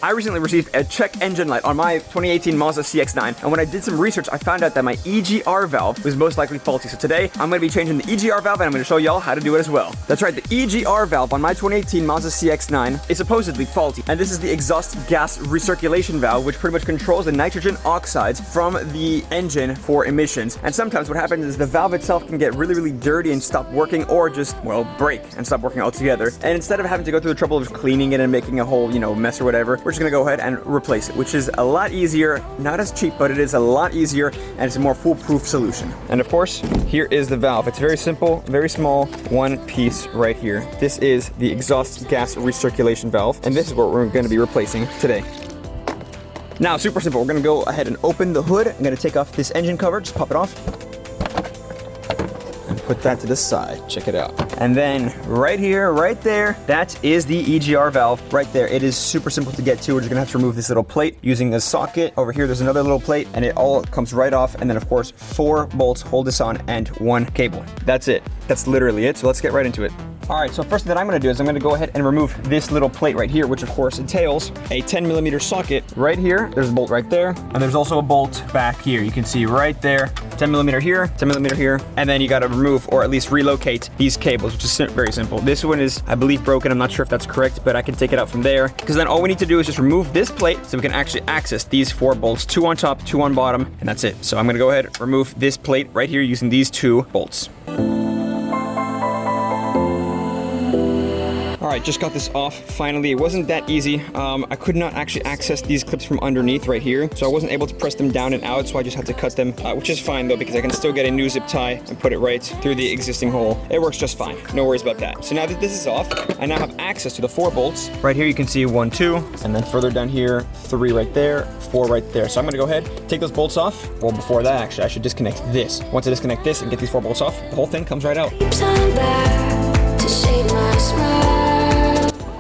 I recently received a check engine light on my 2018 Mazda CX-9, and when I did some research, I found out that my EGR valve was most likely faulty. So today, I'm going to be changing the EGR valve, and I'm going to show y'all how to do it as well. That's right, the EGR valve on my 2018 Mazda CX-9 is supposedly faulty, and this is the exhaust gas recirculation valve, which pretty much controls the nitrogen oxides from the engine for emissions. And sometimes what happens is the valve itself can get really, really dirty and stop working, or just, well, break and stop working altogether. And instead of having to go through the trouble of cleaning it and making a whole, mess or whatever, we're just gonna go ahead and replace it, which is a lot easier, not as cheap, but it is a lot easier, and it's a more foolproof solution. And of course, here is the valve. It's very simple, very small, one piece right here. This is the exhaust gas recirculation valve, and this is what we're gonna be replacing today. Now, super simple. We're gonna go ahead and open the hood. I'm gonna take off this engine cover, just pop it off. And put that to the side, check it out. And then right here, right there, that is the EGR valve right there. It is super simple to get to. We're just gonna have to remove this little plate using the socket. Over here, there's another little plate, and it all comes right off. And then of course, 4 bolts hold this on and 1 cable. That's it. That's literally it. So let's get right into it. All right, so first thing that I'm gonna do is I'm gonna go ahead and remove this little plate right here, which of course entails a 10mm socket right here. There's a bolt right there, and there's also a bolt back here. You can see right there, 10mm here, 10mm here, and then you gotta remove or at least relocate these cables, which is very simple. This one is, I believe, broken. I'm not sure if that's correct, but I can take it out from there, because then all we need to do is just remove this plate so we can actually access these 4 bolts, 2 on top, 2 on bottom, and that's it. So I'm gonna go ahead and remove this plate right here using these 2 bolts. All right, just got this off finally. It wasn't that easy. I could not actually access these clips from underneath right here, so I wasn't able to press them down and out, so I just had to cut them, which is fine though, because I can still get a new zip tie and put it right through the existing hole. It works just fine, no worries about that. So now that this is off, I now have access to the 4 bolts. Right here you can see 1, 2, and then further down here, 3 right there, 4 right there. So I'm gonna go ahead, take those bolts off. Well, before that, actually, I should disconnect this. Once I disconnect this and get these 4 bolts off, the whole thing comes right out.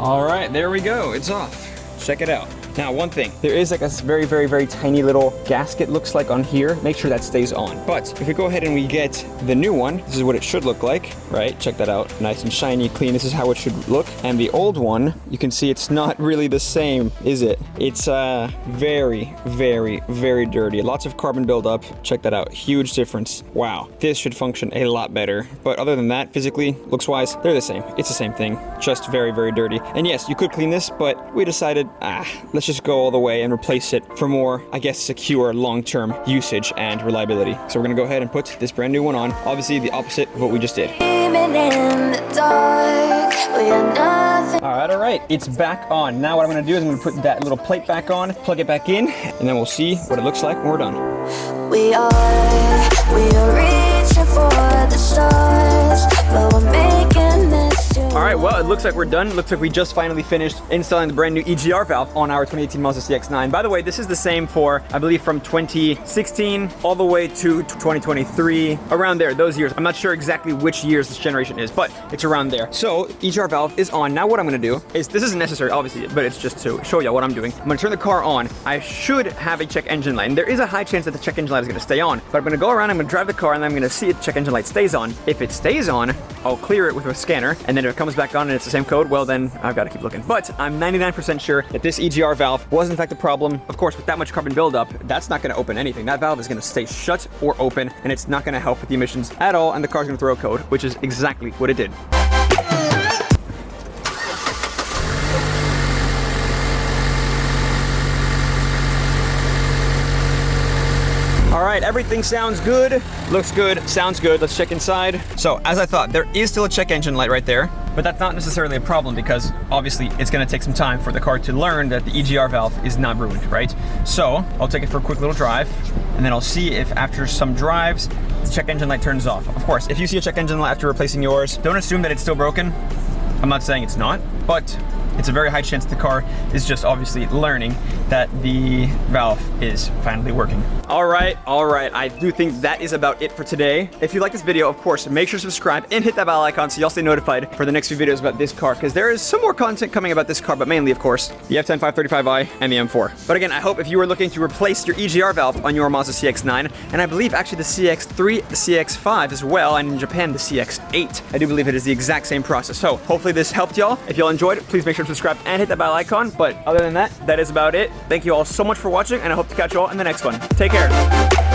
All right, there we go. It's off. Check it out. Now, one thing, there is like a very, very, very tiny little gasket looks like on here. Make sure that stays on. But if we go ahead and we get the new one, this is what it should look like, right? Check that out. Nice and shiny, clean. This is how it should look. And the old one, you can see it's not really the same, is it? It's very, very, very dirty. Lots of carbon buildup. Check that out. Huge difference. Wow. This should function a lot better. But other than that, physically, looks-wise, they're the same. It's the same thing. Just very, very dirty. And yes, you could clean this, but we decided, let's just go all the way and replace it for more, I guess, secure long-term usage and reliability. So we're gonna go ahead and put this brand new one on. Obviously the opposite of what we just did. All right, it's back on. Now what I'm gonna do is I'm gonna put that little plate back on, plug it back in, and then we'll see what it looks like when we're done. We are reaching for the stars, but we're making this. All right, well, it looks like we're done. It looks like we just finally finished installing the brand new EGR valve on our 2018 Mazda CX-9. By the way, this is the same for, I believe, from 2016 all the way to 2023, around there, those years. I'm not sure exactly which years this generation is, but it's around there. So, EGR valve is on. Now what I'm gonna do is, this isn't necessary, obviously, but it's just to show you what I'm doing. I'm gonna turn the car on. I should have a check engine light, and there is a high chance that the check engine light is gonna stay on, but I'm gonna go around, I'm gonna drive the car, and I'm gonna see if the check engine light stays on. If it stays on, I'll clear it with a scanner, and then if it comes back on and it's the same code, well then I've got to keep looking. But I'm 99% sure that this EGR valve was in fact a problem. Of course, with that much carbon buildup, that's not going to open anything. That valve is going to stay shut or open, and it's not going to help with the emissions at all, and the car's going to throw a code, which is exactly what it did. All right, everything sounds good, looks good, sounds good. Let's check inside. So, as I thought, there is still a check engine light right there, but that's not necessarily a problem because obviously it's gonna take some time for the car to learn that the EGR valve is not ruined, right? So, I'll take it for a quick little drive, and then I'll see if after some drives, the check engine light turns off. Of course, if you see a check engine light after replacing yours, don't assume that it's still broken. I'm not saying it's not, but it's a very high chance the car is just obviously learning that the valve is finally working. All right. I do think that is about it for today. If you like this video, of course, make sure to subscribe and hit that bell icon so y'all stay notified for the next few videos about this car, because there is some more content coming about this car, but mainly, of course, the F10 535i and the M4. But again, I hope if you are looking to replace your EGR valve on your Mazda CX-9, and I believe actually the CX-3, the CX-5 as well, and in Japan, the CX-8, I do believe it is the exact same process. So hopefully this helped y'all. If y'all enjoyed it, please make sure to subscribe, and hit that bell icon. But other than that, that is about it. Thank you all so much for watching, and I hope to catch you all in the next one. Take care.